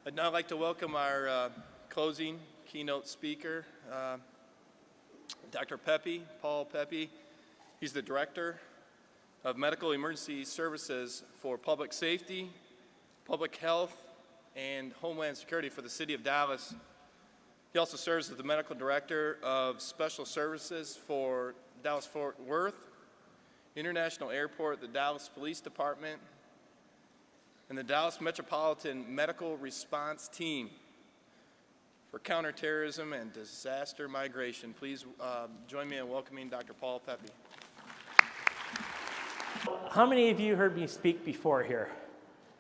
I'd now like to welcome our closing keynote speaker, Dr. Pepe, Paul Pepe. He's the Director of Medical Emergency Services for Public Safety, Public Health, and Homeland Security for the City of Dallas. He also serves as the Medical Director of Special Services for Dallas-Fort Worth, International Airport, the Dallas Police Department, and the Dallas Metropolitan Medical Response Team for Counterterrorism and Disaster Migration. Please join me in welcoming Dr. Paul Pepe. How many of you heard me speak before here?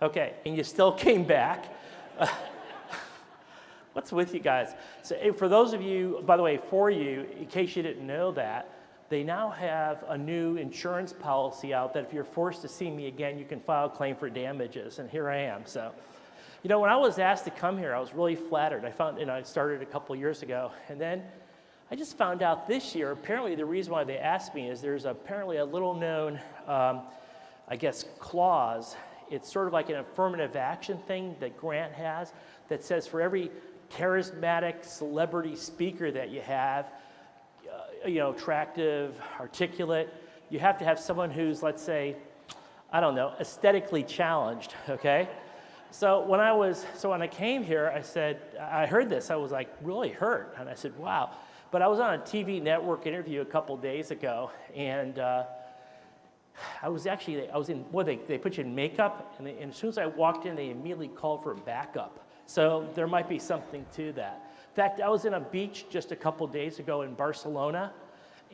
Okay, and you still came back. What's with you guys? So for those of you, by the way, for you, in case you didn't know that, they now have a new insurance policy out that if you're forced to see me again, you can file a claim for damages, and here I am. So, you know, when I was asked to come here, I was really flattered. I started a couple years ago, and then I just found out this year, apparently the reason why they asked me is there's apparently a little known, I guess, clause. It's sort of like an affirmative action thing that Grant has that says for every charismatic celebrity speaker that you have, you know, attractive, articulate, you have to have someone who's, let's say, I don't know, aesthetically challenged, okay? So when I came here, I said, I heard this, I was like really hurt, and I said, wow. But I was on a TV network interview a couple days ago, and I was in, they put you in makeup, and as soon as I walked in, they immediately called for backup. So there might be something to that. In fact, I was in a beach just a couple days ago in Barcelona,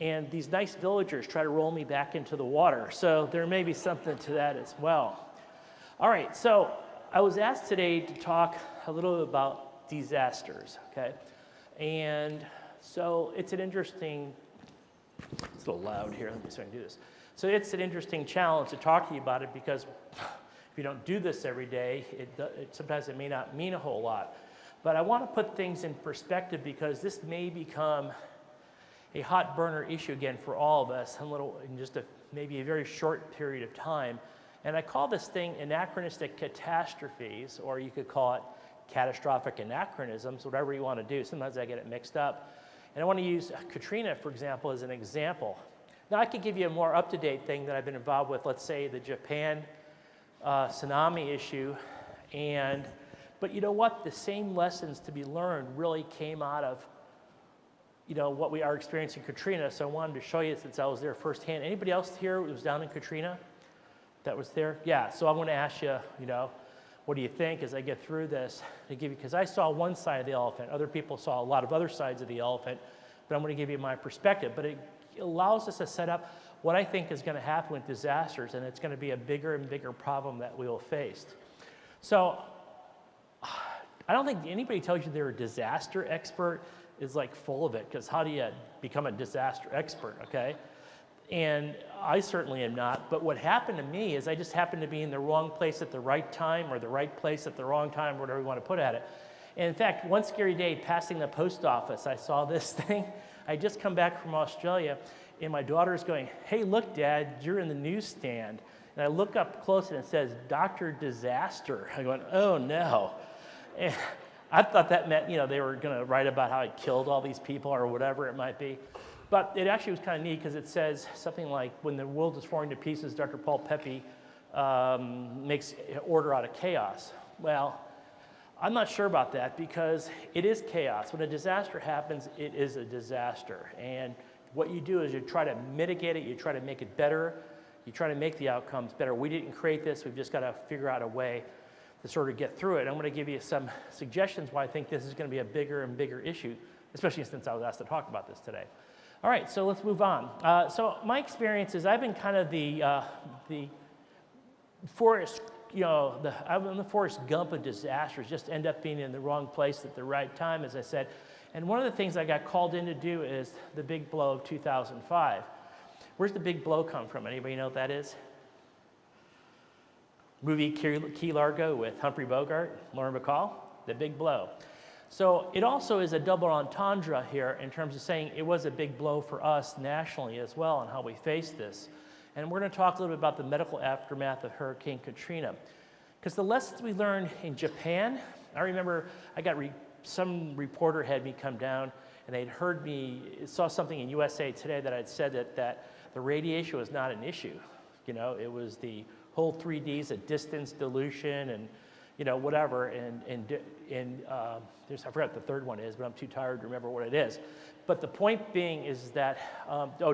and these nice villagers try to roll me back into the water. So there may be something to that as well. All right, so I was asked today to talk a little bit about disasters, okay? And so it's an interesting, it's a little loud here, let me see if I can do this. So it's an interesting challenge to talk to you about it because if you don't do this every day, sometimes it may not mean a whole lot. But I want to put things in perspective because this may become a hot burner issue again for all of us in just maybe a very short period of time. And I call this thing anachronistic catastrophes, or you could call it catastrophic anachronisms, whatever you want to do. Sometimes I get it mixed up. And I want to use Katrina, for example, as an example. Now I could give you a more up-to-date thing that I've been involved with, let's say the Japan tsunami issue, but you know what? The same lessons to be learned really came out of, you know, what we are experiencing Katrina. So I wanted to show you since I was there firsthand. Anybody else here who was down in Katrina that was there? Yeah. So I'm going to ask you, you know, what do you think as I get through this to give you? Because I saw one side of the elephant. Other people saw a lot of other sides of the elephant. But I'm going to give you my perspective. But it allows us to set up what I think is going to happen with disasters, and it's going to be a bigger and bigger problem that we will face. So I don't think anybody tells you they're a disaster expert is like full of it, because how do you become a disaster expert, okay? And I certainly am not, but what happened to me is I just happened to be in the wrong place at the right time, or the right place at the wrong time, whatever you want to put at it. And in fact, one scary day passing the post office, I saw this thing. I just come back from Australia, and my daughter's going, hey, look, Dad, you're in the newsstand. And I look up close, and it says, Dr. Disaster. I go, oh, no. And I thought that meant, you know, they were going to write about how I killed all these people or whatever it might be. But it actually was kind of neat because it says something like, when the world is falling to pieces, Dr. Paul Pepe makes order out of chaos. Well, I'm not sure about that because it is chaos. When a disaster happens, it is a disaster. And what you do is you try to mitigate it, you try to make it better, you try to make the outcomes better. We didn't create this, we've just got to figure out a way to sort of get through it. I'm going to give you some suggestions why I think this is going to be a bigger and bigger issue, especially since I was asked to talk about this today. All right, so let's move on. So my experience is I've been kind of the forest, you know, I'm the Forrest Gump of disasters, just end up being in the wrong place at the right time, as I said. And one of the things I got called in to do is the big blow of 2005. Where's the big blow come from? Anybody know what that is? Movie Key Largo with Humphrey Bogart, Lauren Bacall, the big blow. So it also is a double entendre here in terms of saying it was a big blow for us nationally as well and how we faced this. And we're going to talk a little bit about the medical aftermath of Hurricane Katrina. Because the lessons we learned in Japan I remember some reporter had me come down, and they'd heard me, saw something in USA Today that I'd said that the radiation was not an issue. You know, it was the whole 3Ds of distance, dilution, and you know, whatever, and I forgot what the third one is, but I'm too tired to remember what it is. But the point being is that,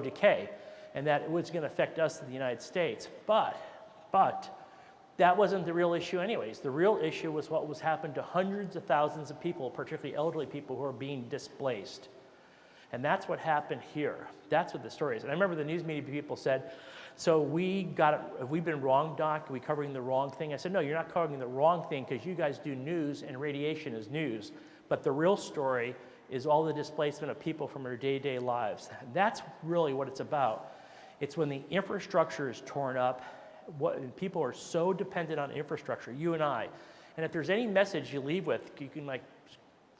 decay, and that it was going to affect us in the United States. But that wasn't the real issue anyways. The real issue was what was happening to hundreds of thousands of people, particularly elderly people who are being displaced. And that's what happened here. That's what the story is. And I remember the news media people said, so have we been wrong, Doc? Are we covering the wrong thing? I said, no, you're not covering the wrong thing because you guys do news and radiation is news. But the real story is all the displacement of people from their day-to-day lives. That's really what it's about. It's when the infrastructure is torn up, people are so dependent on infrastructure, you and I. And if there's any message you leave with, you can like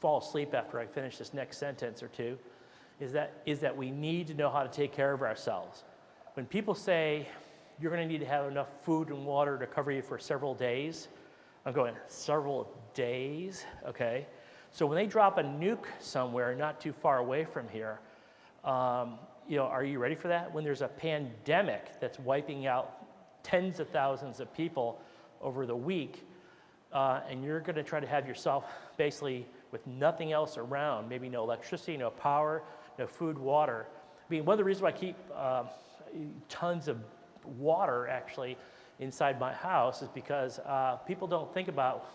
fall asleep after I finish this next sentence or two, is that we need to know how to take care of ourselves. When people say you're going to need to have enough food and water to cover you for several days, I'm going, several days? Okay. So when they drop a nuke somewhere not too far away from here, you know, are you ready for that? When there's a pandemic that's wiping out tens of thousands of people over the week, and you're going to try to have yourself basically with nothing else around, maybe no electricity, no power, no food, water. I mean, one of the reasons why I keep tons of water actually inside my house is because people don't think about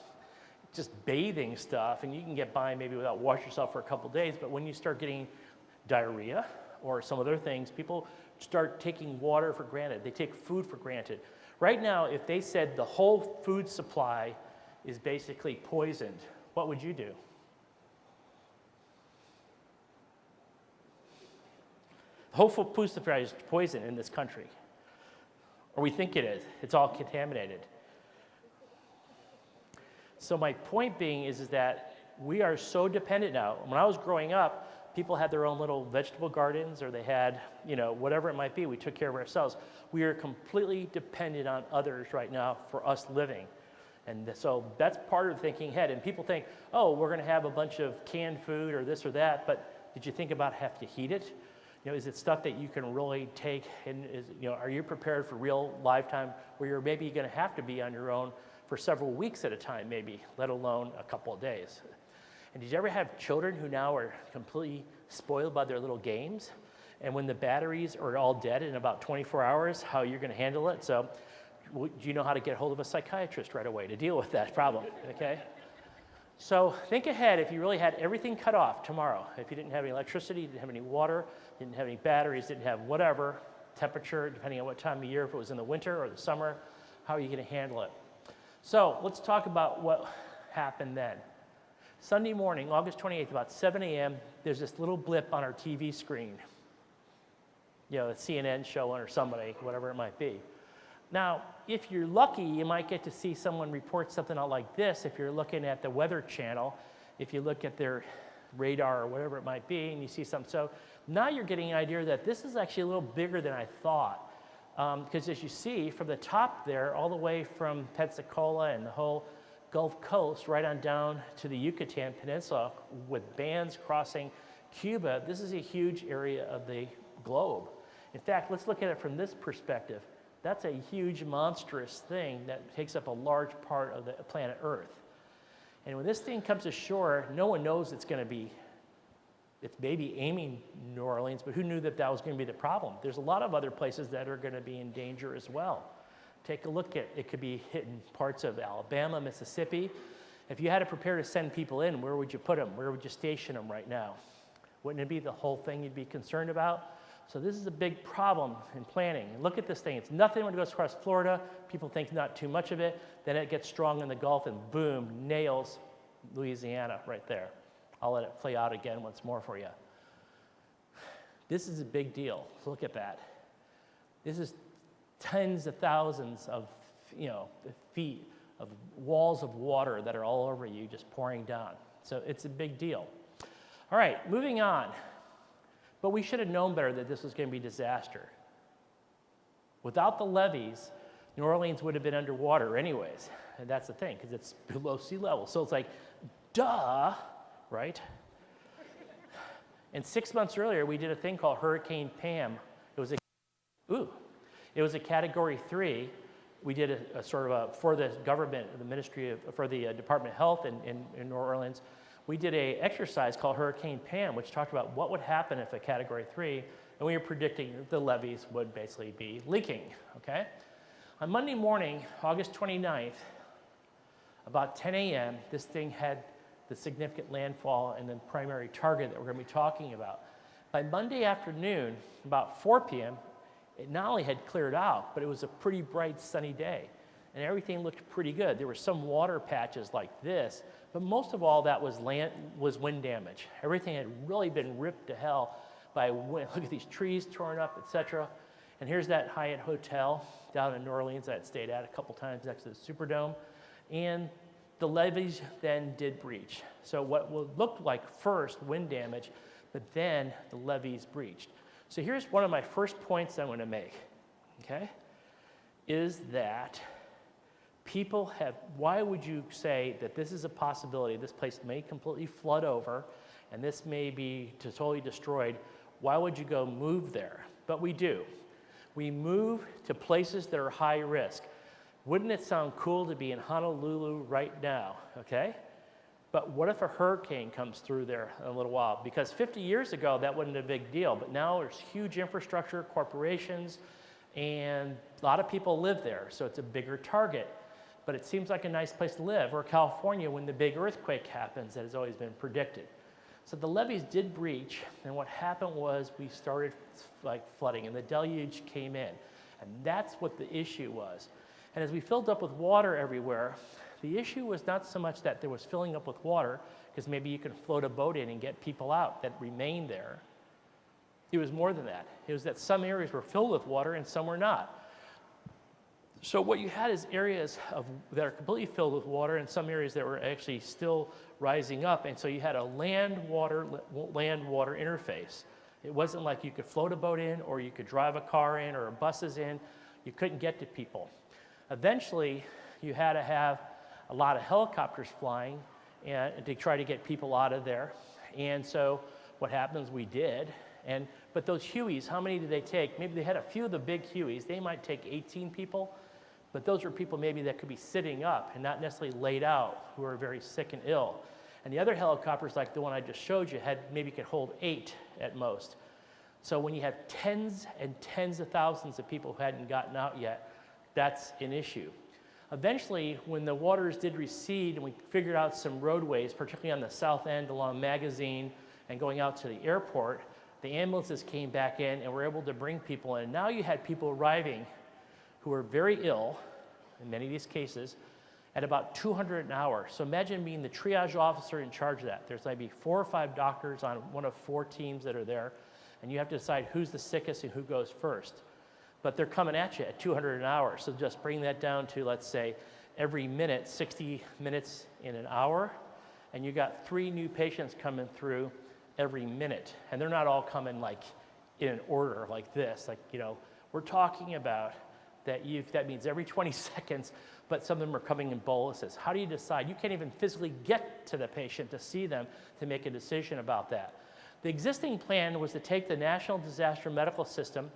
just bathing stuff, and you can get by maybe without washing yourself for a couple days, but when you start getting diarrhea or some other things, people start taking water for granted. They take food for granted. Right now, if they said the whole food supply is basically poisoned, what would you do? The whole food supply is poison in this country. Or we think it is. It's all contaminated. So my point being is that we are so dependent now. When I was growing up, people had their own little vegetable gardens, or they had, you know, whatever it might be. We took care of ourselves. We are completely dependent on others right now for us living. And so that's part of thinking ahead. And people think, oh, we're going to have a bunch of canned food or this or that, but did you think about have to heat it? You know, is it stuff that you can really take, and are you prepared for real lifetime where you're maybe going to have to be on your own for several weeks at a time, maybe, let alone a couple of days? And did you ever have children who now are completely spoiled by their little games? And when the batteries are all dead in about 24 hours, how you're going to handle it? So do you know how to get hold of a psychiatrist right away to deal with that problem, okay? So think ahead if you really had everything cut off tomorrow. If you didn't have any electricity, didn't have any water, didn't have any batteries, didn't have whatever, temperature, depending on what time of year, if it was in the winter or the summer, how are you going to handle it? So let's talk about what happened then. Sunday morning, August 28th, about 7 a.m., there's this little blip on our TV screen. You know, a CNN show or somebody, whatever it might be. Now, if you're lucky, you might get to see someone report something out like this if you're looking at the Weather Channel, if you look at their radar or whatever it might be, and you see something. So now you're getting an idea that this is actually a little bigger than I thought. Because as you see, from the top there, all the way from Pensacola and the whole Gulf Coast, right on down to the Yucatan Peninsula, with bands crossing Cuba, this is a huge area of the globe. In fact, let's look at it from this perspective. That's a huge, monstrous thing that takes up a large part of the planet Earth. And when this thing comes ashore, no one knows it's going to be, it's maybe aiming New Orleans, but who knew that that was going to be the problem? There's a lot of other places that are going to be in danger as well. Take a look at, it could be hitting parts of Alabama, Mississippi. If you had to prepare to send people in, where would you put them? Where would you station them right now? Wouldn't it be the whole thing you'd be concerned about? So this is a big problem in planning. Look at this thing. It's nothing when it goes across Florida. People think not too much of it. Then it gets strong in the Gulf and boom, nails Louisiana right there. I'll let it play out again once more for you. This is a big deal. Look at that. This is tens of thousands of, feet of walls of water that are all over you just pouring down. So it's a big deal. All right, moving on. But we should have known better that this was going to be a disaster. Without the levees, New Orleans would have been underwater anyways, and that's the thing, because it's below sea level. So it's like, duh, right? And 6 months earlier, we did a thing called Hurricane Pam. It was a Category 3. We did a sort of a, for the government, the Ministry of, for the Department of Health in New Orleans, we did a exercise called Hurricane Pam, which talked about what would happen if a Category 3, and we were predicting that the levees would basically be leaking, okay? On Monday morning, August 29th, about 10 a.m., this thing had the significant landfall and the primary target that we're going to be talking about. By Monday afternoon, about 4 p.m., it not only had cleared out, but it was a pretty bright sunny day, and everything looked pretty good. There were some water patches like this, but most of all that was wind damage. Everything had really been ripped to hell by wind. Look at these trees torn up, etc. And here's that Hyatt Hotel down in New Orleans that I stayed at a couple times next to the Superdome. And the levees then did breach. So what looked like first wind damage, but then the levees breached. So here's one of my first points I want to make, okay, is that people have, why would you say that this is a possibility, this place may completely flood over, and this may be totally destroyed, why would you go move there? But we do. We move to places that are high risk. Wouldn't it sound cool to be in Honolulu right now, okay? But what if a hurricane comes through there in a little while? Because 50 years ago, that wasn't a big deal, but now there's huge infrastructure, corporations, and a lot of people live there, so it's a bigger target. But it seems like a nice place to live, or California when the big earthquake happens that has always been predicted. So the levees did breach, and what happened was we started like flooding, and the deluge came in. And that's what the issue was. And as we filled up with water everywhere, the issue was not so much that there was filling up with water, because maybe you could float a boat in and get people out that remained there. It was more than that. It was that some areas were filled with water and some were not. So what you had is areas that are completely filled with water and some areas that were actually still rising up. And so you had a land-water interface. It wasn't like you could float a boat in or you could drive a car in or buses in. You couldn't get to people. Eventually, you had to have a lot of helicopters flying and to try to get people out of there. And so what happens, we did. But those Hueys, how many did they take? Maybe they had a few of the big Hueys. They might take 18 people, but those were people maybe that could be sitting up and not necessarily laid out, who are very sick and ill. And the other helicopters, like the one I just showed you, maybe could hold 8 at most. So when you have tens and tens of thousands of people who hadn't gotten out yet, that's an issue. Eventually, when the waters did recede and we figured out some roadways, particularly on the south end along Magazine and going out to the airport, the ambulances came back in and were able to bring people in. And now you had people arriving who were very ill, in many of these cases, at about 200 an hour. So imagine being the triage officer in charge of that. There's maybe 4 or 5 doctors on one of 4 teams that are there, and you have to decide who's the sickest and who goes first. But they're coming at you at 200 an hour. So just bring that down to, let's say, every minute, 60 minutes in an hour, and you got 3 new patients coming through every minute. And they're not all coming like in an order like this. Like, you know, we're talking about that means every 20 seconds, but some of them are coming in boluses. How do you decide? You can't even physically get to the patient to see them to make a decision about that. The existing plan was to take the National Disaster Medical System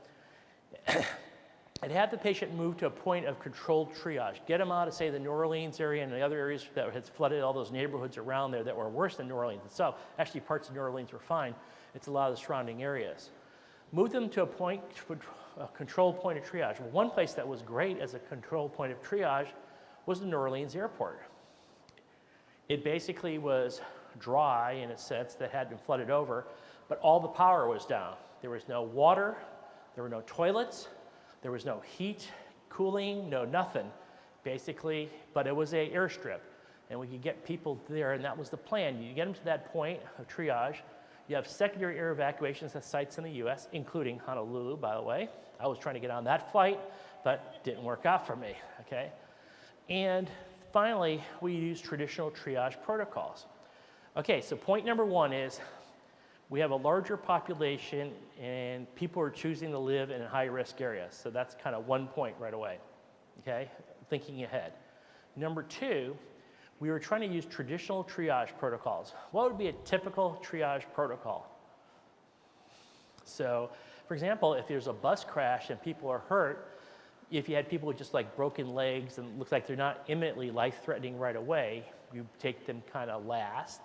and have the patient move to a point of controlled triage. Get them out of, say, the New Orleans area and the other areas that had flooded, all those neighborhoods around there that were worse than New Orleans itself. Actually, parts of New Orleans were fine. It's a lot of the surrounding areas. Move them to a controlled point of triage. Well, one place that was great as a controlled point of triage was the New Orleans airport. It basically was dry in a sense that had been flooded over, but all the power was down. There was no water, there were no toilets, there was no heat, cooling, no nothing, basically, but it was an airstrip, and we could get people there, and that was the plan. You get them to that point of triage. You have secondary air evacuations at sites in the U.S., including Honolulu, by the way. I was trying to get on that flight, but it didn't work out for me, okay? And finally, we use traditional triage protocols. Okay, so point number 1 is we have a larger population and people are choosing to live in high-risk areas. So that's kind of one point right away, okay, thinking ahead. Number two, we were trying to use traditional triage protocols. What would be a typical triage protocol? So, for example, if there's a bus crash and people are hurt, if you had people with just like broken legs and it looks like they're not imminently life-threatening right away, you take them kind of last.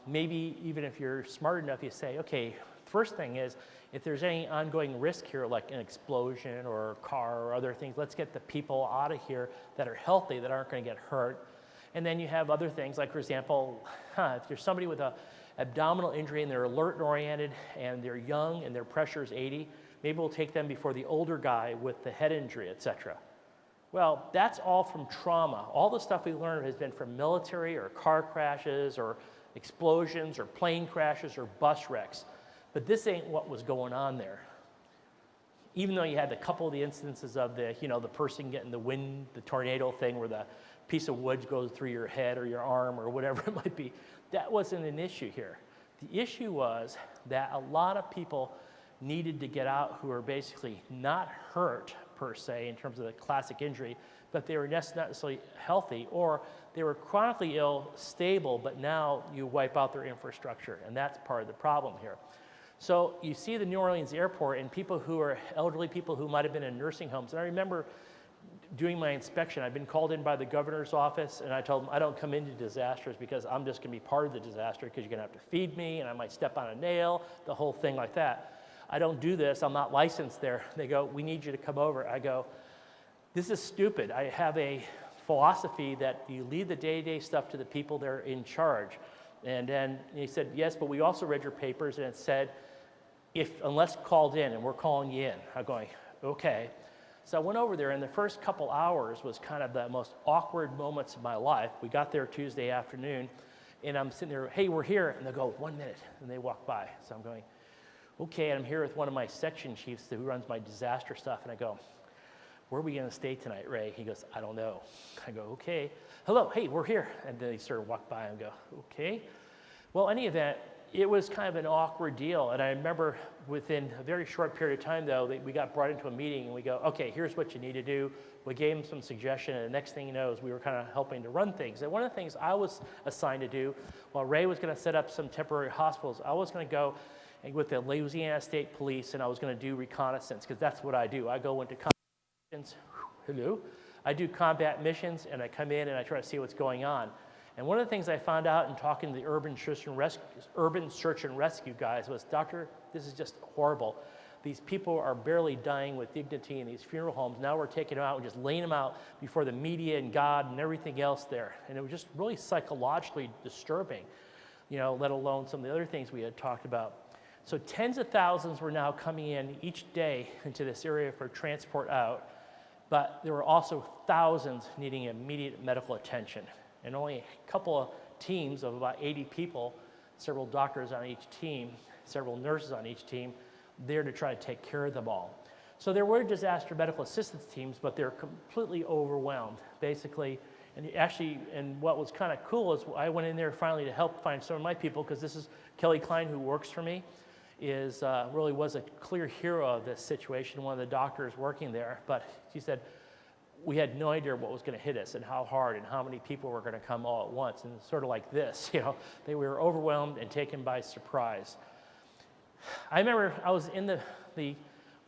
Maybe even if you're smart enough, you say, okay, first thing is, if there's any ongoing risk here, like an explosion or a car or other things, let's get the people out of here that are healthy, that aren't going to get hurt. And then you have other things, like for example, if there's somebody with an abdominal injury and they're alert and oriented and they're young and their pressure is 80, maybe we'll take them before the older guy with the head injury, etc. Well, that's all from trauma. All the stuff we learned has been from military or car crashes or explosions or plane crashes or bus wrecks. But this ain't what was going on there. Even though you had a couple of the instances of the, the person getting the wind, the tornado thing where the piece of wood goes through your head or your arm or whatever it might be, that wasn't an issue here. The issue was that a lot of people needed to get out who were basically not hurt per se in terms of the classic injury, but they were not necessarily healthy, or they were chronically ill, stable, but now you wipe out their infrastructure, and that's part of the problem here. So you see the New Orleans airport and people who are elderly people who might have been in nursing homes. And I remember doing my inspection. I'd been called in by the governor's office, and I told them I don't come into disasters because I'm just going to be part of the disaster because you're going to have to feed me, and I might step on a nail, the whole thing like that. I don't do this. I'm not licensed there. They go, we need you to come over. I go, this is stupid. I have a philosophy that you leave the day-to-day stuff to the people that are in charge. And then he said, yes, but we also read your papers, and it said, unless called in, and we're calling you in. I'm going, okay. So I went over there, and the first couple hours was kind of the most awkward moments of my life. We got there Tuesday afternoon, and I'm sitting there, hey, we're here. And they go, 1 minute, and they walk by. So I'm going, okay, and I'm here with one of my section chiefs who runs my disaster stuff, and I go, where are we going to stay tonight, Ray? He goes, I don't know. I go, okay. Hello, hey, we're here. And then they sort of walk by and go, okay. Well, in any event, it was kind of an awkward deal. And I remember within a very short period of time, though, we got brought into a meeting, and we go, okay, here's what you need to do. We gave them some suggestion, and the next thing you know is we were kind of helping to run things. And one of the things I was assigned to do, while Ray was going to set up some temporary hospitals, I was going to go with the Louisiana State Police, and I was going to do reconnaissance, because that's what I do. I go into hello. I do combat missions, and I come in and I try to see what's going on. And one of the things I found out in talking to the urban search and rescue guys was, Doctor, this is just horrible. These people are barely dying with dignity in these funeral homes. Now we're taking them out and just laying them out before the media and God and everything else there. And it was just really psychologically disturbing, let alone some of the other things we had talked about. So tens of thousands were now coming in each day into this area for transport out. But there were also thousands needing immediate medical attention. And only a couple of teams of about 80 people, several doctors on each team, several nurses on each team, there to try to take care of them all. So there were disaster medical assistance teams, but they're completely overwhelmed, basically. And what was kind of cool is I went in there finally to help find some of my people, because this is Kelly Klein, who works for me, really was a clear hero of this situation, one of the doctors working there. But she said, we had no idea what was going to hit us and how hard and how many people were going to come all at once. And sort of like this, we were overwhelmed and taken by surprise. I remember I was in the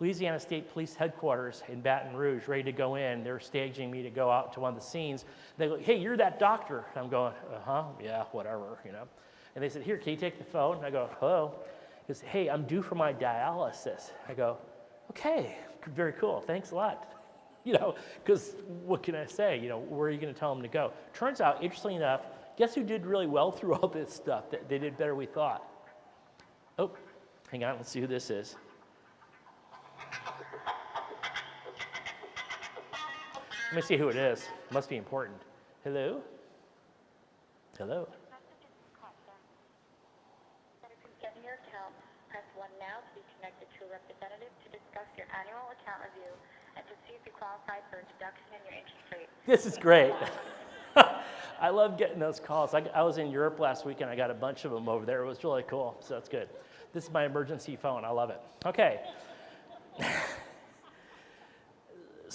Louisiana State Police headquarters in Baton Rouge, ready to go in. They're staging me to go out to one of the scenes. They go, hey, you're that doctor. And I'm going, yeah, whatever, And they said, here, can you take the phone? And I go, hello. He goes, hey, I'm due for my dialysis. I go, okay, very cool, thanks a lot. Because what can I say? Where are you going to tell them to go? Turns out, interestingly enough, guess who did really well through all this stuff? They did better we thought. Oh, hang on, let's see who this is. Let me see who it is. Must be important. Hello? Hello? Get in your account, press 1 now to be connected to a representative to discuss your annual account review and to see if you qualify for a deduction in your interest rate. This is great. I love getting those calls. I was in Europe last week, and I got a bunch of them over there. It was really cool, so that's good. This is my emergency phone. I love it. Okay.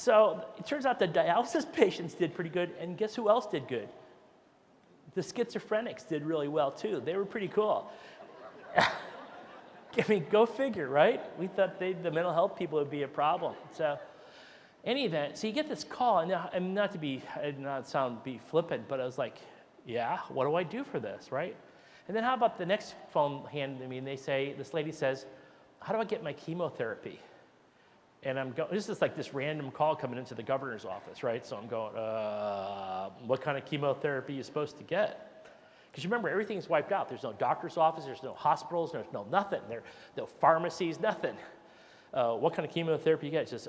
So it turns out the dialysis patients did pretty good, and guess who else did good? The schizophrenics did really well too. They were pretty cool. I mean, go figure, right? We thought the mental health people would be a problem. So, any event, so you get this call, and not to be flippant, but I was like, yeah, what do I do for this, right? And then how about the next phone handed to me, and this lady says, how do I get my chemotherapy? And I'm going, this is like this random call coming into the governor's office, right? So I'm going, what kind of chemotherapy are you supposed to get? Because remember, everything's wiped out. There's no doctor's office, there's no hospitals, there's no nothing. There no pharmacies, nothing. What kind of chemotherapy you get? She says,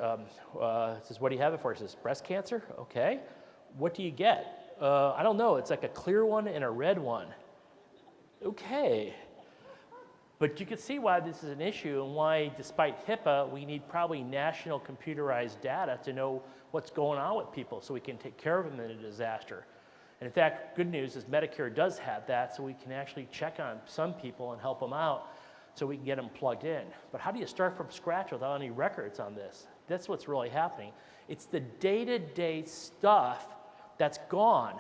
what do you have it for? She says, breast cancer? Okay. What do you get? I don't know. It's like a clear one and a red one. Okay. But you can see why this is an issue and why, despite HIPAA, we need probably national computerized data to know what's going on with people so we can take care of them in a disaster. And in fact, good news is Medicare does have that, so we can actually check on some people and help them out so we can get them plugged in. But how do you start from scratch without any records on this? That's what's really happening. It's the day-to-day stuff that's gone.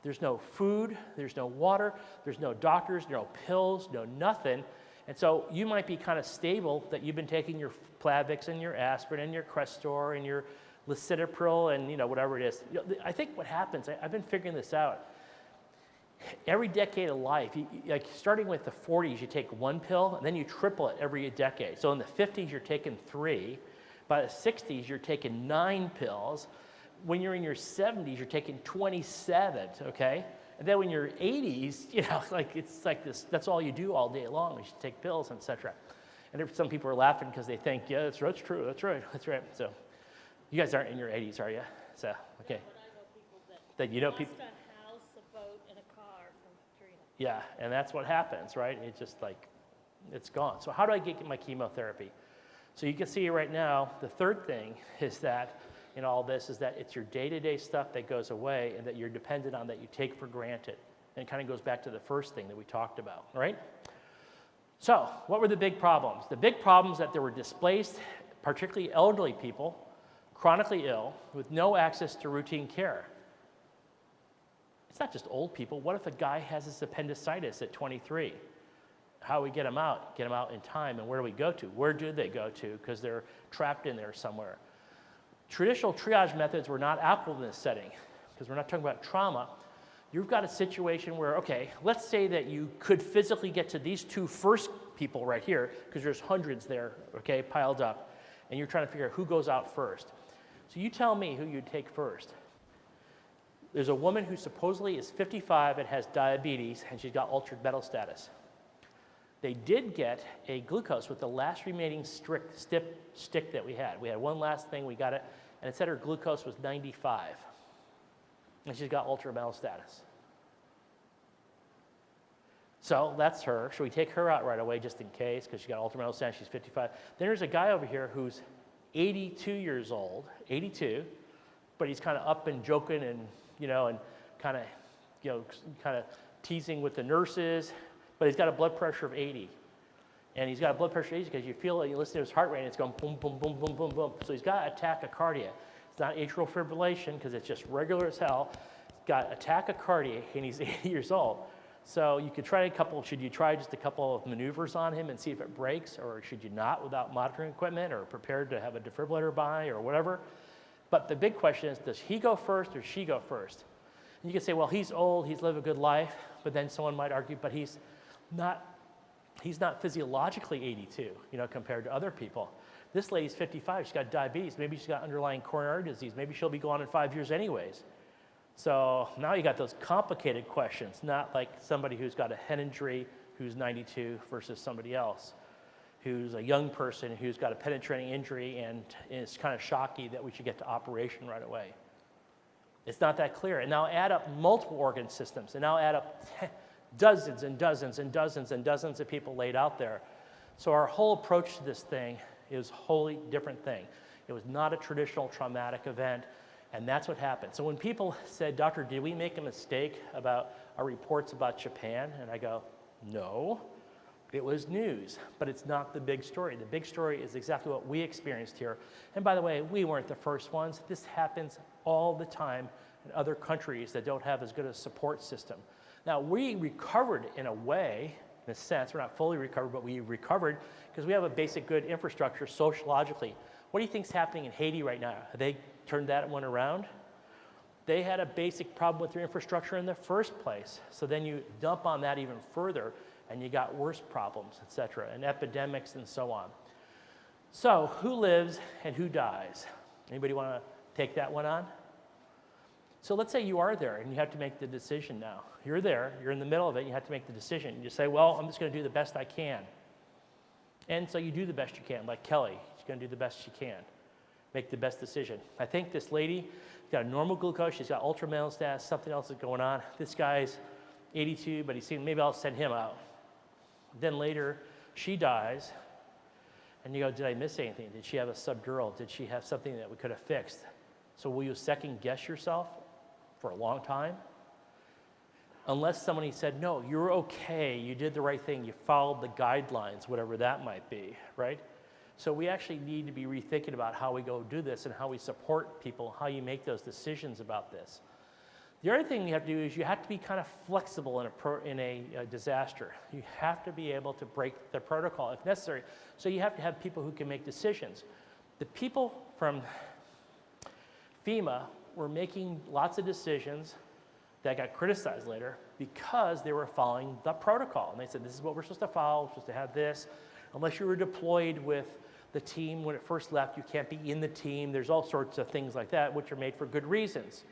There's no food, there's no water, there's no doctors, no pills, no nothing. And so you might be kind of stable that you've been taking your Plavix and your aspirin and your Crestor and your Lisinopril and whatever it is. I think what happens, I've been figuring this out. Every decade of life, like starting with the 40s, you take one pill, and then you triple it every decade. So in the 50s, you're taking 3. By the 60s, you're taking 9 pills. When you're in your 70s, you're taking 27, okay? And then when you're 80s, it's like this, that's all you do all day long, is you take pills, etc. And some people are laughing because they think, yeah, that's true, that's right. So you guys aren't in your 80s, are you? So, okay. But I know people That you know people. lost a house, a boat, and a car from Katrina. Yeah, and that's what happens, right? It's just like, it's gone. So how do I get my chemotherapy? So you can see right now, the third thing is that in all this is that it's your day-to-day stuff that goes away and that you're dependent on, that you take for granted. And it kind of goes back to the first thing that we talked about, right? So what were the big problems? The big problems that there were displaced, particularly elderly people, chronically ill, with no access to routine care. It's not just old people. What if a guy has his appendicitis at 23? How do we get him out? Get him out in time, and where do we go to? Where do they go to? Because they're trapped in there somewhere. Traditional triage methods were not applicable in this setting, because we're not talking about trauma. You've got a situation where, okay, let's say that you could physically get to these two first people right here, because there's hundreds there, okay, piled up, and you're trying to figure out who goes out first. So you tell me who you'd take first. There's a woman who supposedly is 55 and has diabetes, and she's got altered metal status. They did get a glucose with the last remaining stick that we had. We had one last thing, we got it, and it said her glucose was 95. And she's got altered metal status. So that's her. Should we take her out right away just in case, because she got altered mental status, she's 55. Then there's a guy over here who's 82 years old, 82, but he's kind of up and joking and, and kind of teasing with the nurses, but he's got a blood pressure of 80. And he's got a blood pressure of 80 because you feel it, you listen to his heart rate, and it's going boom, boom, boom, boom, boom, boom. So he's got tachycardia. It's not atrial fibrillation because it's just regular as hell. He's got a tachycardia, and he's 80 years old. So you could try should you try just a couple of maneuvers on him and see if it breaks, or should you not without monitoring equipment, or prepared to have a defibrillator by, or whatever? But the big question is, does he go first or she go first? And you can say, well, he's old, he's lived a good life, but then someone might argue, but he's not physiologically 82, compared to other people. This lady's 55, she's got diabetes, maybe she's got underlying coronary disease, maybe she'll be gone in 5 years anyways. So now you got those complicated questions, not like somebody who's got a head injury who's 92 versus somebody else who's a young person who's got a penetrating injury and it's kind of shocky that we should get to operation right away. It's not that clear. And now add up multiple organ systems, and now add up dozens and dozens and dozens and dozens of people laid out there. So our whole approach to this thing is a wholly different thing. It was not a traditional traumatic event, and that's what happened. So when people said, Doctor, did we make a mistake about our reports about Japan? And I go, no, It was news, but it's not the big story. The big story is exactly what we experienced here. And by the way, we weren't the first ones. This happens all the time in other countries that don't have as good a support system. Now, we recovered in a way, in a sense. We're not fully recovered, but we recovered because we have a basic good infrastructure sociologically. What do you think is happening in Haiti right now? Have they turned that one around? They had a basic problem with their infrastructure in the first place. So then you dump on that even further, and you got worse problems, et cetera, and epidemics and so on. So who lives and who dies? Anybody want to take that one on? So let's say you are there and you have to make the decision now. You're there, you're in the middle of it, you have to make the decision. You say, well, I'm just going to do the best I can. And so you do the best you can, like Kelly. She's going to do the best she can. Make the best decision. I think this lady got a normal glucose, she's got ultrametastasis, something else is going on. This guy's 82, but he's saying, maybe I'll send him out. Then later, she dies, and you go, did I miss anything? Did she have a subdural? Did she have something that we could have fixed? So will you second guess yourself for a long time? Unless somebody said, no, you're okay, you did the right thing, you followed the guidelines, whatever that might be, right? So we actually need to be rethinking about how we go do this and how we support people, how you make those decisions about this. The other thing you have to do is you have to be kind of flexible in a disaster. You have to be able to break the protocol if necessary. So you have to have people who can make decisions. The people from FEMA were making lots of decisions that got criticized later because they were following the protocol. And they said, this is what we're supposed to follow, we're supposed to have this. Unless you were deployed with the team when it first left, you can't be in the team. There's all sorts of things like that, which are made for good reasons.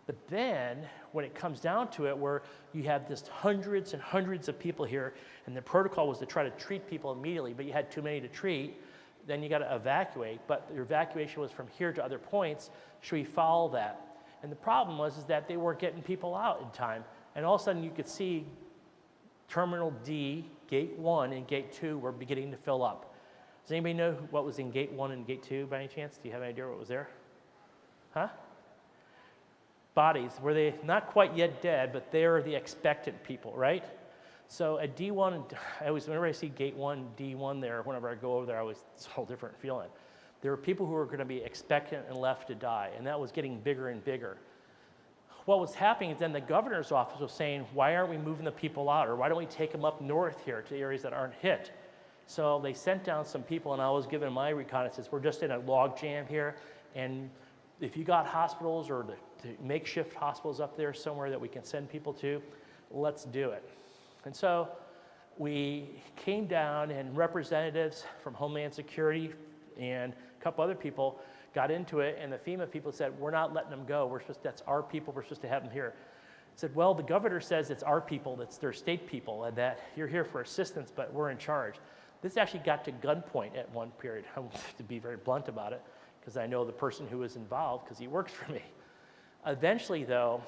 But then, when it comes down to it, where you have just hundreds and hundreds of people here, and the protocol was to try to treat people immediately, but you had too many to treat, then you got to evacuate. But your evacuation was from here to other points. Should we follow that? And the problem was that they weren't getting people out in time. And all of a sudden, you could see Terminal D, Gate 1 and Gate 2 were beginning to fill up. Does anybody know what was in Gate 1 and Gate 2 by any chance? Do you have any idea what was there? Huh? Bodies. Were they not quite yet dead, but they're the expectant people, right? So at D1, whenever I see Gate 1, D1 there, whenever I go over there, it's a whole different feeling. There were people who were going to be expectant and left to die, and that was getting bigger and bigger. What was happening is then the governor's office was saying, why aren't we moving the people out, or why don't we take them up north here to areas that aren't hit? So they sent down some people, and I was given my reconnaissance. We're just in a log jam here, and if you got hospitals or the makeshift hospitals up there somewhere that we can send people to, let's do it. And so we came down, and representatives from Homeland Security and a couple other people got into it, and the FEMA people said, we're not letting them go. That's our people. We're supposed to have them here. I said, well, the governor says it's our people, that's their state people, and that you're here for assistance, but we're in charge. This actually got to gunpoint at one period, to be very blunt about it, because I know the person who was involved because he works for me. Eventually, though,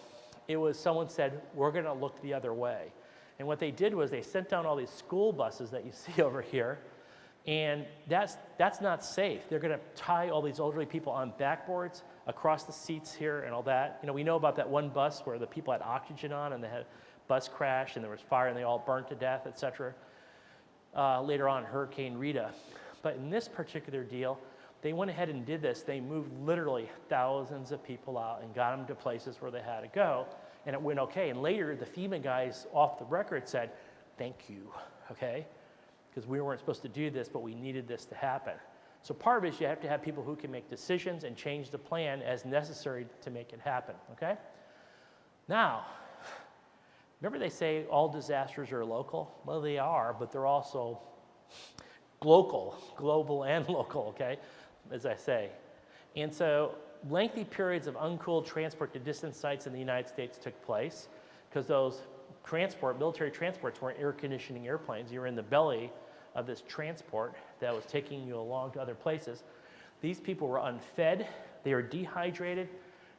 it was someone said, we're going to look the other way. And what they did was they sent down all these school buses that you see over here, and that's not safe. They're going to tie all these elderly people on backboards across the seats here and all that. You know, we know about that one bus where the people had oxygen on and they had a bus crash and there was fire and they all burnt to death, et cetera. Later on, Hurricane Rita. But in this particular deal, they went ahead and did this. They moved literally thousands of people out and got them to places where they had to go, and it went okay. And later, the FEMA guys off the record said, thank you, okay? Because we weren't supposed to do this, but we needed this to happen. So part of it is you have to have people who can make decisions and change the plan as necessary to make it happen, okay? Now, remember they say all disasters are local? Well, they are, but they're also global and local, okay, as I say. And so lengthy periods of uncooled transport to distant sites in the United States took place because those military transports weren't air conditioning airplanes. You were in the belly of this transport that was taking you along to other places. These people were unfed, they were dehydrated,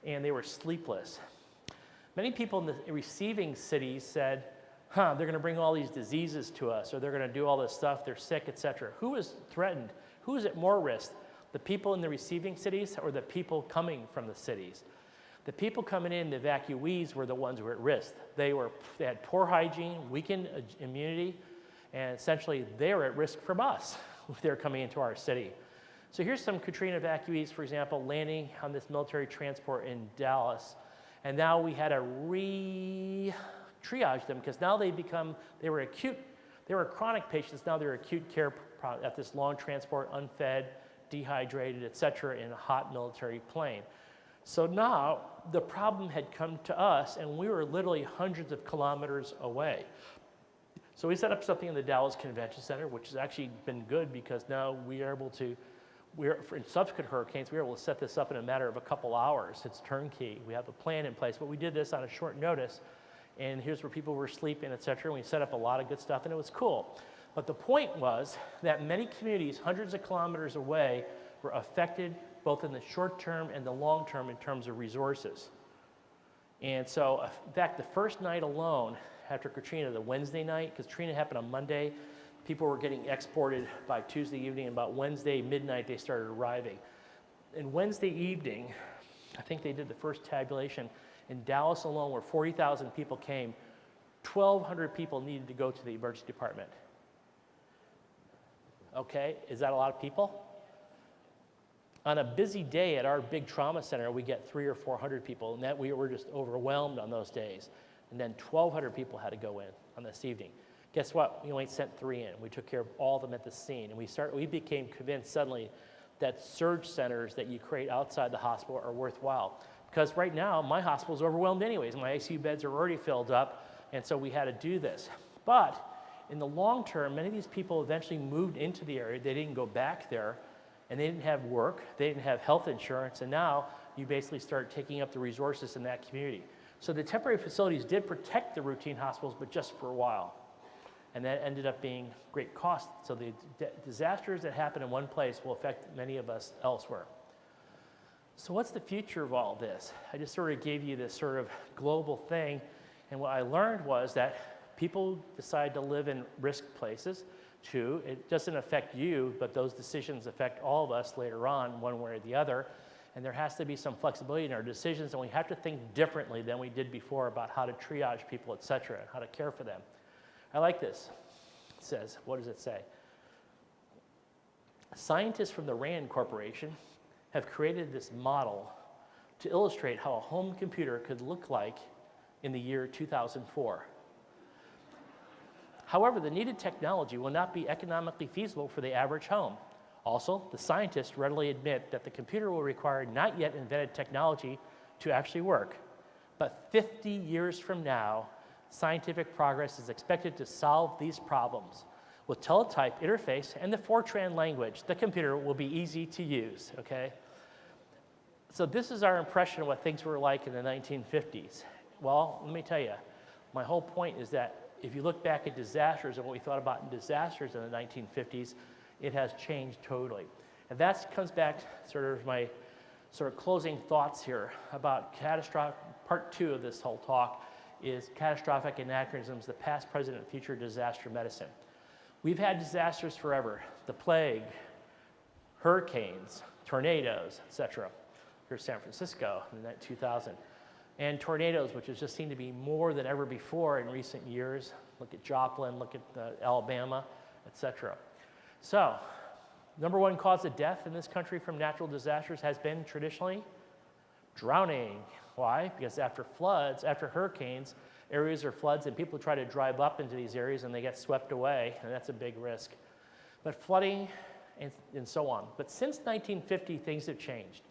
and they were sleepless. Many people in the receiving cities said, they're going to bring all these diseases to us, or they're going to do all this stuff, they're sick, etc. Who was threatened? Who is at more risk? The people in the receiving cities or the people coming from the cities? The people coming in, the evacuees, were the ones who were at risk. They had poor hygiene, weakened immunity, And essentially, they were at risk from us if they were coming into our city. So here's some Katrina evacuees, for example, landing on this military transport in Dallas. And now we had to triage them because now they were chronic patients, now they're acute care at this long transport, unfed, dehydrated, et cetera, in a hot military plane. So now the problem had come to us, and we were literally hundreds of kilometers away. So we set up something in the Dallas Convention Center, which has actually been good because now we are able to, in subsequent hurricanes, we were able to set this up in a matter of a couple hours. It's turnkey. We have a plan in place, but we did this on a short notice, and here's where people were sleeping, et cetera, and we set up a lot of good stuff, and it was cool. But the point was that many communities, hundreds of kilometers away, were affected both in the short term and the long term in terms of resources. And so, in fact, the first night alone after Katrina, the Wednesday night, because Katrina happened on Monday, people were getting exported by Tuesday evening, and about Wednesday midnight they started arriving. And Wednesday evening, I think they did the first tabulation, in Dallas alone where 40,000 people came, 1,200 people needed to go to the emergency department. Okay, is that a lot of people? On a busy day at our big trauma center, we get 300 or 400 people, and that we were just overwhelmed on those days. And then 1,200 people had to go in on this evening. Guess what? We only sent 3 in. We took care of all of them at the scene, and we became convinced suddenly that surge centers that you create outside the hospital are worthwhile. Because right now, my hospital is overwhelmed anyways. My ICU beds are already filled up, and so we had to do this. But in the long term, many of these people eventually moved into the area. They didn't go back there, and they didn't have work. They didn't have health insurance, and now you basically start taking up the resources in that community. So the temporary facilities did protect the routine hospitals, but just for a while. And that ended up being great cost. So the disasters that happen in one place will affect many of us elsewhere. So what's the future of all this? I just sort of gave you this sort of global thing, and what I learned was that people decide to live in risk places. Too, it doesn't affect you, but those decisions affect all of us later on, one way or the other. And there has to be some flexibility in our decisions, and we have to think differently than we did before about how to triage people, et cetera, and how to care for them. I like this. It says, what does it say? Scientists from the RAND Corporation have created this model to illustrate how a home computer could look like in the year 2004. However, the needed technology will not be economically feasible for the average home. Also, the scientists readily admit that the computer will require not yet invented technology to actually work. But 50 years from now, scientific progress is expected to solve these problems. With teletype interface and the Fortran language, the computer will be easy to use, okay? So this is our impression of what things were like in the 1950s. Well, let me tell you, my whole point is that if you look back at disasters and what we thought about in disasters in the 1950s, it has changed totally. And that comes back sort of my closing thoughts here about catastrophic, part 2 of this whole talk is catastrophic anachronisms, the past, present, and future disaster medicine. We've had disasters forever, the plague, hurricanes, tornadoes, et cetera. Here's San Francisco in 2000. And tornadoes, which has just seemed to be more than ever before in recent years. Look at Joplin, look at Alabama, et cetera. So, number 1 cause of death in this country from natural disasters has been traditionally drowning. Why? Because after floods, after hurricanes, areas are floods and people try to drive up into these areas and they get swept away, and that's a big risk. But flooding and so on. But since 1950, things have changed.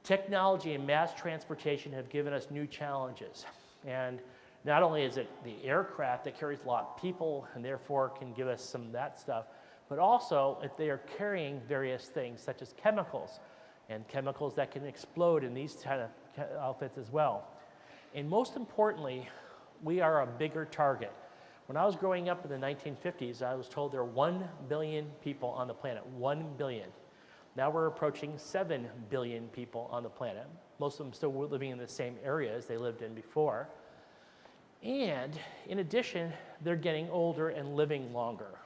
Technology and mass transportation have given us new challenges. And not only is it the aircraft that carries a lot of people and therefore can give us some of that stuff, but also they are carrying various things such as chemicals and chemicals that can explode in these kind of outfits as well. And most importantly, we are a bigger target. When I was growing up in the 1950s, I was told there are 1 billion people on the planet, 1 billion. Now we're approaching 7 billion people on the planet. Most of them still living in the same areas they lived in before. And in addition, they're getting older and living longer.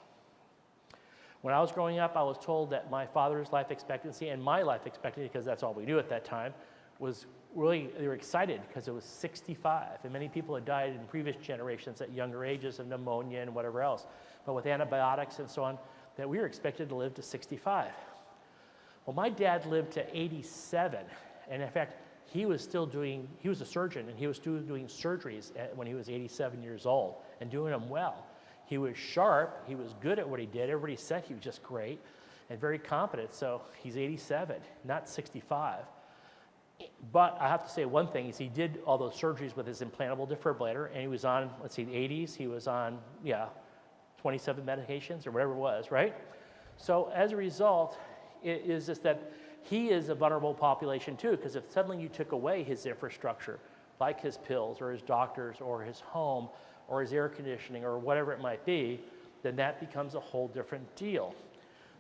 When I was growing up, I was told that my father's life expectancy and my life expectancy, because that's all we knew at that time, was really, they were excited because it was 65, and many people had died in previous generations at younger ages of pneumonia and whatever else. But with antibiotics and so on, that we were expected to live to 65. Well, my dad lived to 87, and in fact, he was a surgeon, and he was still doing surgeries when he was 87 years old and doing them well. He was sharp, he was good at what he did, everybody said he was just great and very competent, so he's 87, not 65. But I have to say one thing is he did all those surgeries with his implantable defibrillator, and he was on, let's see, the 80s, he was on, 27 medications or whatever it was, right? So as a result, it is just that he is a vulnerable population too, because if suddenly you took away his infrastructure, like his pills or his doctors or his home or his air conditioning or whatever it might be, then that becomes a whole different deal.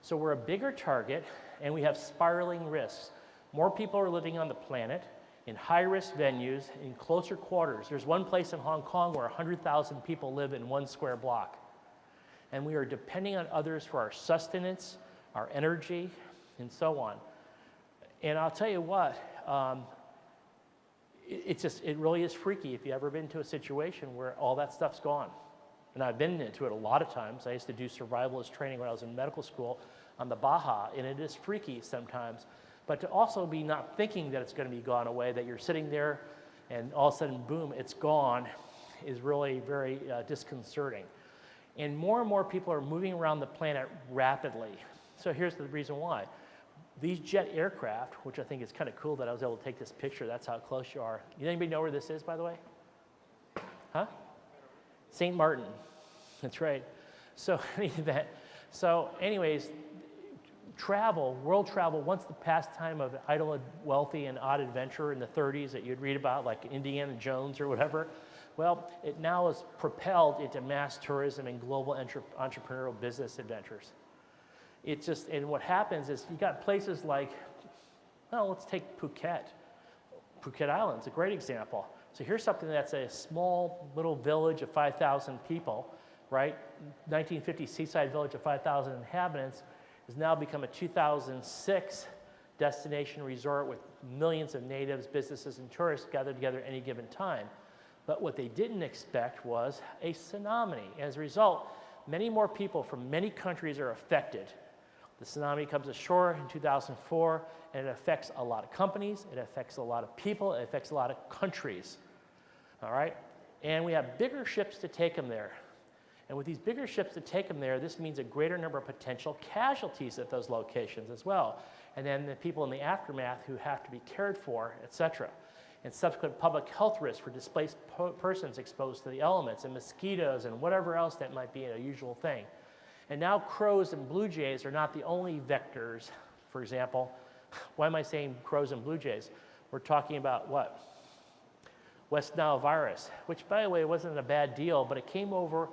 So we're a bigger target, and we have spiraling risks. More people are living on the planet in high-risk venues, in closer quarters. There's one place in Hong Kong where 100,000 people live in one square block. And we are depending on others for our sustenance, our energy, and so on. And I'll tell you what, it really is freaky if you've ever been to a situation where all that stuff's gone. And I've been into it a lot of times. I used to do survivalist training when I was in medical school on the Baja, and it is freaky sometimes. But to also be not thinking that it's going to be gone away, that you're sitting there and all of a sudden, boom, it's gone, is really very disconcerting. And more people are moving around the planet rapidly. So here's the reason why. These jet aircraft, which I think is kind of cool that I was able to take this picture, that's how close you are. Anybody know where this is, by the way? Huh? St. Martin. That's right. So anyways, travel, world travel, once the pastime of idle, wealthy, and odd adventurer in the 30s that you'd read about, like Indiana Jones or whatever, well, it now is propelled into mass tourism and global entrepreneurial business adventures. It's just, and what happens is you got places like, well, let's take Phuket. Phuket Island's a great example. So here's something that's a small little village of 5,000 people, right? 1950 seaside village of 5,000 inhabitants has now become a 2006 destination resort with millions of natives, businesses, and tourists gathered together at any given time. But what they didn't expect was a tsunami. As a result, many more people from many countries are affected. The tsunami comes ashore in 2004, and it affects a lot of companies, it affects a lot of people, it affects a lot of countries, all right? And we have bigger ships to take them there. And with these bigger ships to take them there, this means a greater number of potential casualties at those locations as well. And then the people in the aftermath who have to be cared for, et cetera. And subsequent public health risks for displaced persons exposed to the elements and mosquitoes and whatever else that might be a usual thing. And now crows and blue jays are not the only vectors. For example, why am I saying crows and blue jays? We're talking about what? West Nile virus, which by the way wasn't a bad deal, but it came over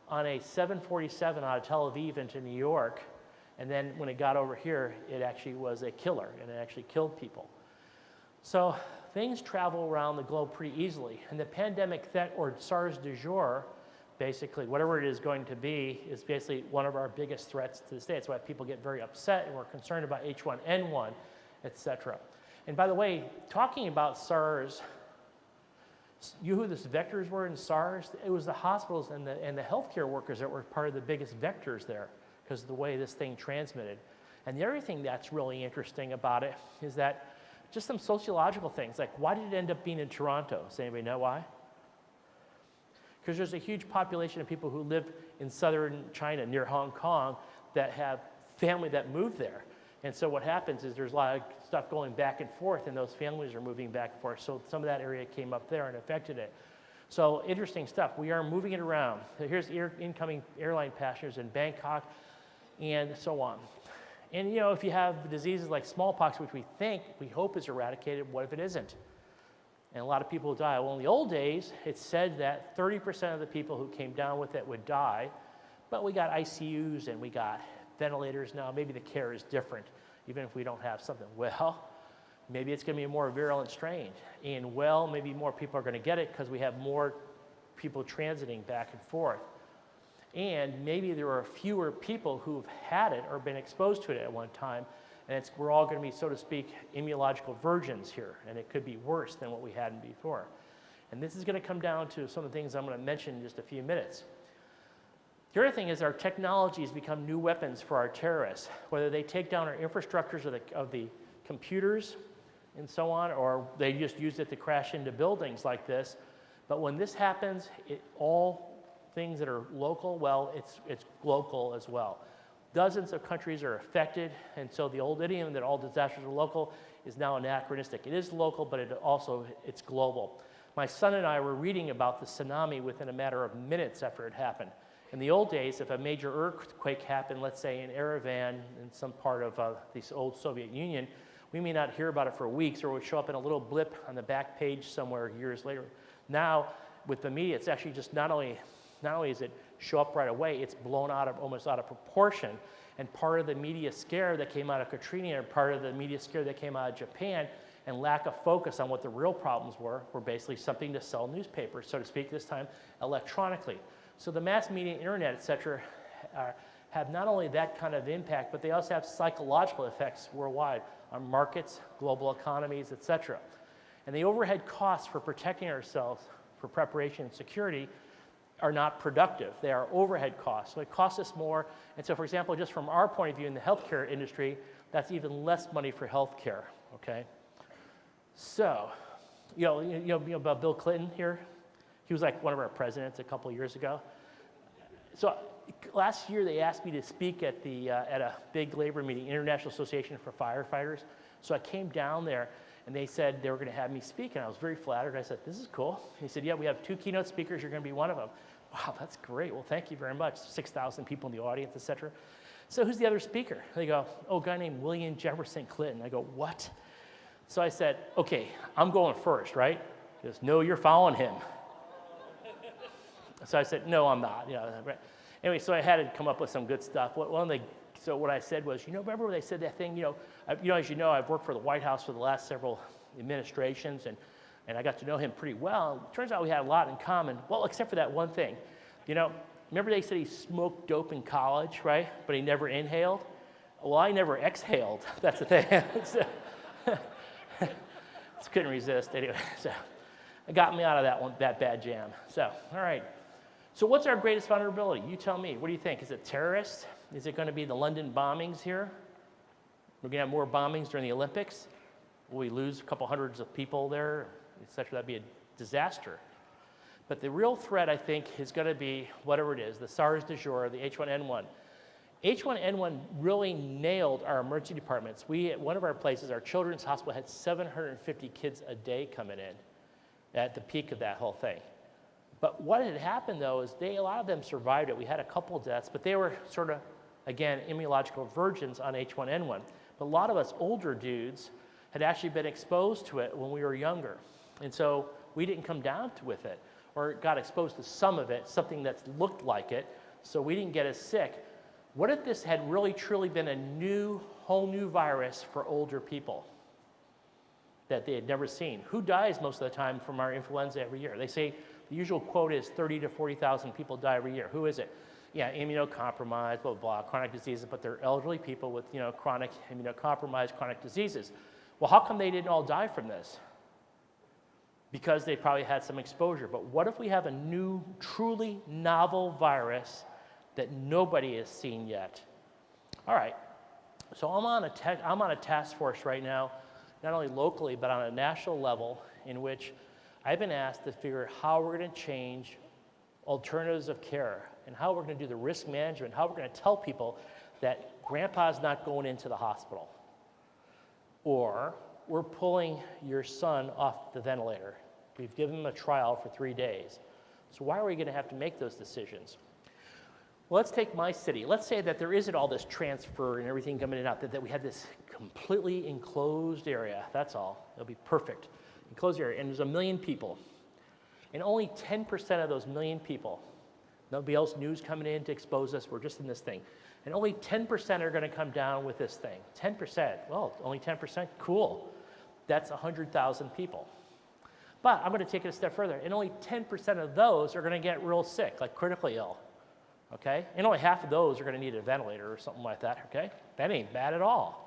on a 747 out of Tel Aviv into New York, and then when it got over here, it actually was a killer, and it actually killed people. So things travel around the globe pretty easily, and the pandemic threat, or SARS du jour, basically, whatever it is going to be, is basically one of our biggest threats to the state. That's why people get very upset, and we're concerned about H1N1, et cetera. And by the way, talking about SARS, you know who the vectors were in SARS? It was the hospitals and the healthcare workers that were part of the biggest vectors there because of the way this thing transmitted. And the other thing that's really interesting about it is that just some sociological things, like why did it end up being in Toronto? Does anybody know why? Because there's a huge population of people who live in southern China near Hong Kong that have family that moved there. And so what happens is there's a lot of stuff going back and forth, and those families are moving back and forth. So some of that area came up there and affected it. So interesting stuff. We are moving it around. So here's incoming airline passengers in Bangkok and so on. And you know, if you have diseases like smallpox, which we hope is eradicated, what if it isn't? And a lot of people die. Well, in the old days, it said that 30% of the people who came down with it would die, but we got ICUs and we got ventilators now. Maybe the care is different, even if we don't have something. Well, maybe it's going to be a more virulent strain. And well, maybe more people are going to get it because we have more people transiting back and forth. And maybe there are fewer people who've had it or been exposed to it at one time, And we're all going to be, so to speak, immunological virgins here, and it could be worse than what we had before. And this is going to come down to some of the things I'm going to mention in just a few minutes. The other thing is our technologies become new weapons for our terrorists, whether they take down our infrastructures of the computers and so on, or they just use it to crash into buildings like this. But when this happens, all things that are local, well, it's global as well. Dozens of countries are affected, and so the old idiom that all disasters are local is now anachronistic. It is local, but it's global. My son and I were reading about the tsunami within a matter of minutes after it happened. In the old days, if a major earthquake happened, let's say in Yerevan, in some part of the old Soviet Union, we may not hear about it for weeks, or it would show up in a little blip on the back page somewhere years later. Now, with the media, it's actually just not only does it show up right away, it's blown almost out of proportion. And part of the media scare that came out of Katrina, and part of the media scare that came out of Japan, and lack of focus on what the real problems were basically something to sell newspapers, so to speak, this time electronically. So the mass media, internet, et cetera, have not only that kind of impact, but they also have psychological effects worldwide on markets, global economies, et cetera. And the overhead costs for protecting ourselves for preparation and security are not productive. They are overhead costs. So it costs us more. And so, for example, just from our point of view in the healthcare industry, that's even less money for healthcare, okay? So, you know about Bill Clinton here? He was like one of our presidents a couple of years ago. So last year they asked me to speak at a big labor meeting, International Association for Firefighters. So I came down there and they said they were going to have me speak, and I was very flattered. I said, this is cool. He said, yeah, we have 2 keynote speakers. You're going to be one of them. Wow, that's great. Well, thank you very much. 6,000 people in the audience, et cetera. So who's the other speaker? They go, oh, a guy named William Jefferson Clinton. I go, what? So I said, okay, I'm going first, right? He goes, no, you're following him. So I said, no, I'm not. Right. Anyway, so I had to come up with some good stuff. So what I said was, remember when they said that thing, as you know, I've worked for the White House for the last several administrations, and I got to know him pretty well. It turns out we had a lot in common, well, except for that one thing. Remember they said he smoked dope in college, right? But he never inhaled? Well, I never exhaled. That's the thing. Just couldn't resist anyway. So it got me out of that bad jam. So, all right. So what's our greatest vulnerability? You tell me. What do you think? Is it terrorists? Is it going to be the London bombings here? We're going to have more bombings during the Olympics? Will we lose a couple hundreds of people there, et cetera? That'd be a disaster. But the real threat, I think, is going to be whatever it is, the SARS du jour, the H1N1. H1N1 really nailed our emergency departments. We, at one of our places, our children's hospital, had 750 kids a day coming in at the peak of that whole thing. But what had happened, though, is a lot of them survived it. We had a couple deaths, but they were sort of, again, immunological virgins on H1N1. But a lot of us older dudes had actually been exposed to it when we were younger. And so we didn't come down with it, or got exposed to some of it, something that looked like it, so we didn't get as sick. What if this had really, truly been a whole new virus for older people that they had never seen? Who dies most of the time from our influenza every year? They say the usual quote is 30 to 40,000 people die every year. Who is it? Yeah, immunocompromised, blah, blah, blah, chronic diseases, but they're elderly people with, chronic immunocompromised chronic diseases. Well, how come they didn't all die from this? Because they probably had some exposure. But what if we have a new, truly novel virus that nobody has seen yet? All right, so I'm on a task force right now, not only locally, but on a national level, in which I've been asked to figure out how we're going to change alternatives of care, and how we're going to do the risk management, how we're going to tell people that grandpa's not going into the hospital, or we're pulling your son off the ventilator. We've given him a trial for 3 days. So why are we going to have to make those decisions? Well, let's take my city. Let's say that there isn't all this transfer and everything coming in and out, that we had this completely enclosed area. That's all. It'll be perfect. Enclosed area, and there's 1 million people. And only 10% of those 1 million people, nobody else news coming in to expose us, we're just in this thing. And only 10% are going to come down with this thing. 10%, well, only 10%, cool. That's 100,000 people. But I'm going to take it a step further, and only 10% of those are going to get real sick, like critically ill, okay? And only half of those are going to need a ventilator or something like that, okay? That ain't bad at all.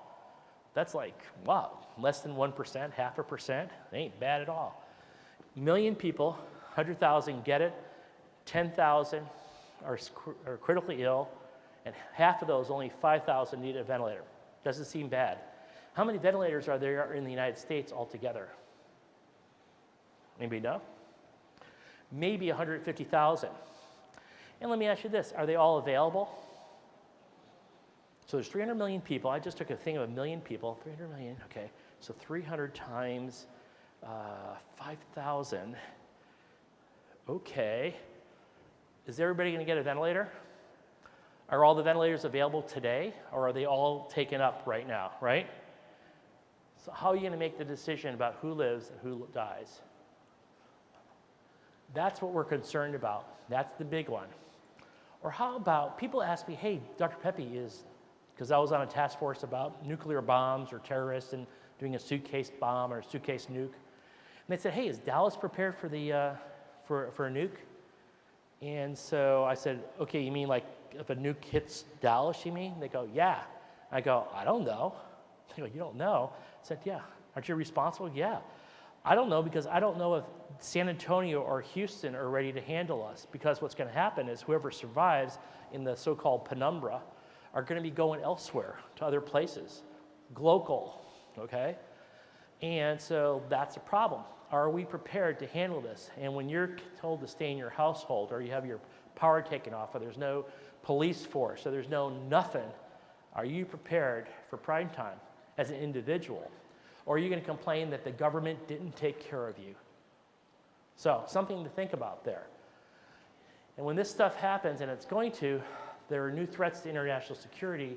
That's like, wow, less than 1%, 0.5%, they ain't bad at all. Million people, 100,000 get it, 10,000 are critically ill, and half of those, only 5,000 need a ventilator. Doesn't seem bad. How many ventilators are there in the United States altogether? Anybody know? Maybe 150,000. And let me ask you this, are they all available? So there's 300 million people. I just took a thing of 1 million people, 300 million, okay. So 300 times 5,000, okay. Is everybody gonna get a ventilator? Are all the ventilators available today, or are they all taken up right now, right? So how are you gonna make the decision about who lives and who dies? That's what we're concerned about. That's the big one. Or how about, people ask me, hey, Dr. Pepe because I was on a task force about nuclear bombs or terrorists and doing a suitcase bomb or a suitcase nuke. And they said, hey, is Dallas prepared for for a nuke? And so I said, okay, you mean like if a nuke hits Dallas, you mean? They go, yeah. I go, I don't know. They go, you don't know? I said, yeah. Aren't you responsible? Yeah. I don't know because I don't know if San Antonio or Houston are ready to handle us, because what's going to happen is whoever survives in the so-called penumbra are going to be going elsewhere to other places, local, okay? And so that's a problem. Are we prepared to handle this? And when you're told to stay in your household, or you have your power taken off, or there's no police force, or there's no nothing, are you prepared for prime time as an individual? Or are you going to complain that the government didn't take care of you? So something to think about there. And when this stuff happens, and it's going to, there are new threats to international security,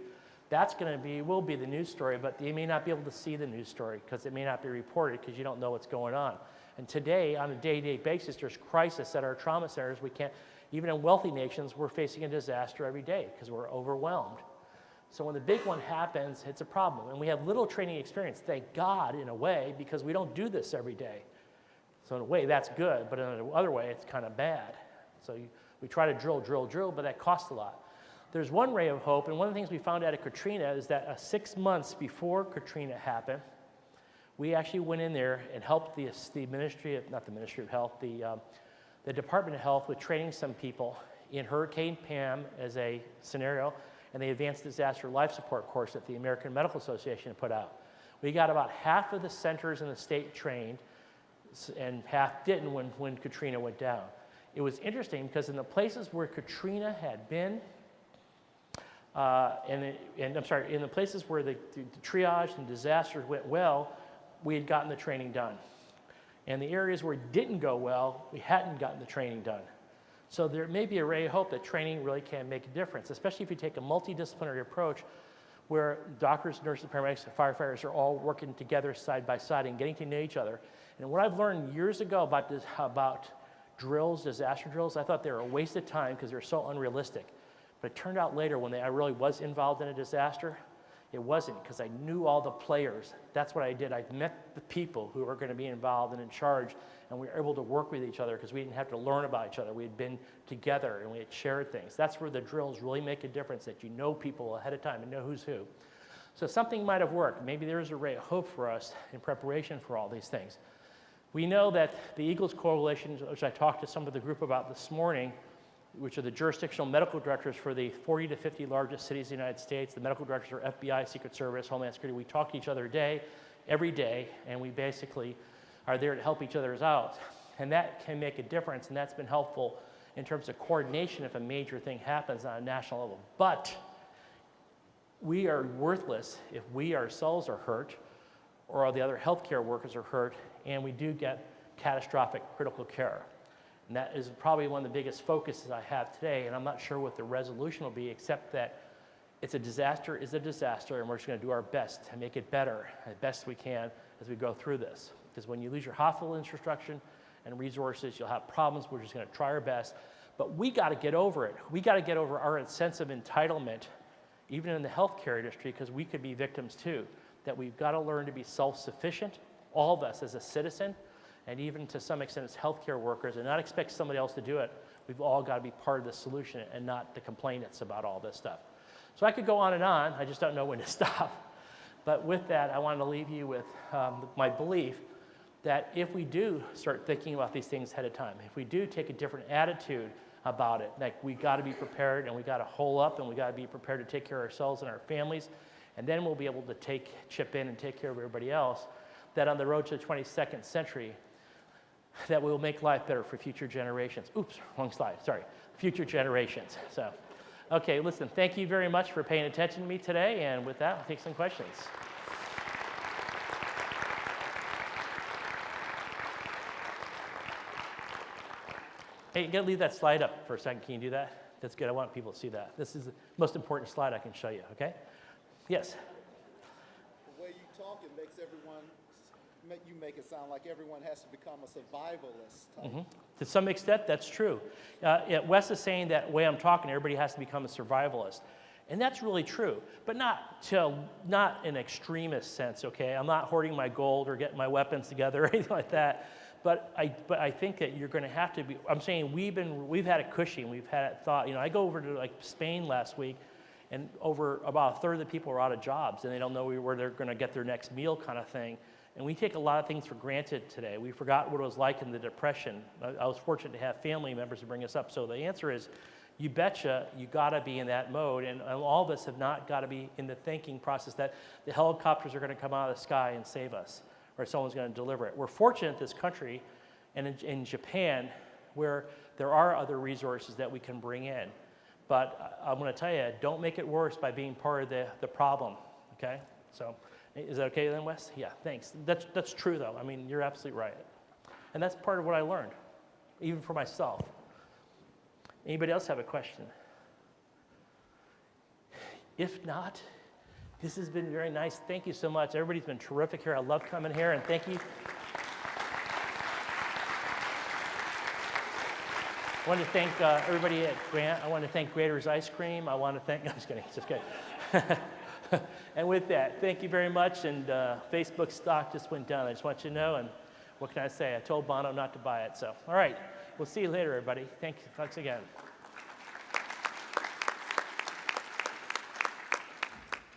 that's going to will be the news story, but you may not be able to see the news story because it may not be reported because you don't know what's going on. And today, on a day-to-day basis, there's crisis at our trauma centers. We can't, even in wealthy nations, we're facing a disaster every day because we're overwhelmed. So when the big one happens, it's a problem. And we have little training experience, thank God, in a way, because we don't do this every day. So in a way, that's good, but in another way, it's kind of bad. So we try to drill, but that costs a lot. There's one ray of hope, and one of the things we found out at Katrina is that 6 months before Katrina happened, we actually went in there and helped the Ministry of, not the Ministry of Health, the Department of Health with training some people in Hurricane Pam as a scenario, and the Advanced Disaster Life Support course that the American Medical Association put out. We got about half of the centers in the state trained, and half didn't when Katrina went down. It was interesting because in the places where Katrina had been, in the places where the triage and disasters went well, we had gotten the training done. And the areas where it didn't go well, we hadn't gotten the training done. So there may be a ray of hope that training really can make a difference, especially if you take a multidisciplinary approach where doctors, nurses, paramedics, and firefighters are all working together side by side and getting to know each other. And what I've learned years ago about drills, disaster drills, I thought they were a waste of time because they're so unrealistic. But it turned out later when I really was involved in a disaster, it wasn't, because I knew all the players. That's what I did. I met the people who were going to be involved and in charge, and we were able to work with each other because we didn't have to learn about each other. We had been together and we had shared things. That's where the drills really make a difference, that you know people ahead of time and know who's who. So something might have worked. Maybe there's a ray of hope for us in preparation for all these things. We know that the Eagles Coalition, which I talked to some of the group about this morning, which are the jurisdictional medical directors for the 40 to 50 largest cities in the United States. The medical directors are FBI, Secret Service, Homeland Security. We talk to each other every day, and we basically are there to help each other out. And that can make a difference, and that's been helpful in terms of coordination if a major thing happens on a national level. But we are worthless if we ourselves are hurt or all the other healthcare workers are hurt, and we do get catastrophic critical care. And that is probably one of the biggest focuses I have today, and I'm not sure what the resolution will be, except that it's a disaster is a disaster, and we're just going to do our best to make it better, as best we can, as we go through this. Because when you lose your hospital infrastructure and resources, you'll have problems. We're just going to try our best. But we got to get over it. We got to get over our sense of entitlement, even in the healthcare industry, because we could be victims too, that we've got to learn to be self-sufficient, all of us as a citizen, and even to some extent as healthcare workers, and not expect somebody else to do it. We've all got to be part of the solution and not the complainants about all this stuff. So I could go on and on, I just don't know when to stop. But with that, I wanted to leave you with my belief that if we do start thinking about these things ahead of time, if we do take a different attitude about it, like we got to be prepared and we got to hole up and we got to be prepared to take care of ourselves and our families, and then we'll be able to chip in and take care of everybody else, that on the road to the 22nd century, that we'll make life better for future generations. Oops, wrong slide, sorry. Future generations. So, okay, listen, thank you very much for paying attention to me today, and with that, we'll take some questions. Hey, you gotta leave that slide up for a second. Can you do that? That's good. I want people to see that. This is the most important slide I can show you, okay? Yes? The way you talk, it makes you make it sound like everyone has to become a survivalist type. To some extent, that's true. Wes is saying that way I'm talking, everybody has to become a survivalist. And that's really true, but not in an extremist sense, okay? I'm not hoarding my gold or getting my weapons together or anything like that. But I think that you're going to have to be. I'm saying we've had it cushy, and we've had it thought. You know, I go over to like Spain last week, and over about a third of the people are out of jobs, and they don't know where they're going to get their next meal, kind of thing. And we take a lot of things for granted today. We forgot what it was like in the Depression. I was fortunate to have family members to bring us up. So the answer is, you betcha, you got to be in that mode, and all of us have not got to be in the thinking process that the helicopters are going to come out of the sky and save us, or someone's going to deliver it. We're fortunate in this country and in Japan where there are other resources that we can bring in. But I'm going to tell you, don't make it worse by being part of the problem, okay? So is that okay then, Wes? Yeah, thanks. That's true, though. I mean, you're absolutely right. And that's part of what I learned, even for myself. Anybody else have a question? If not, this has been very nice. Thank you so much. Everybody's been terrific here. I love coming here, and thank you. I want to thank everybody at Grant. I want to thank Grader's Ice Cream. I want to thank, no, just kidding. And with that, thank you very much. And Facebook stock just went down. I just want you to know, and what can I say? I told Bono not to buy it. So, all right. We'll see you later, everybody. Thanks again.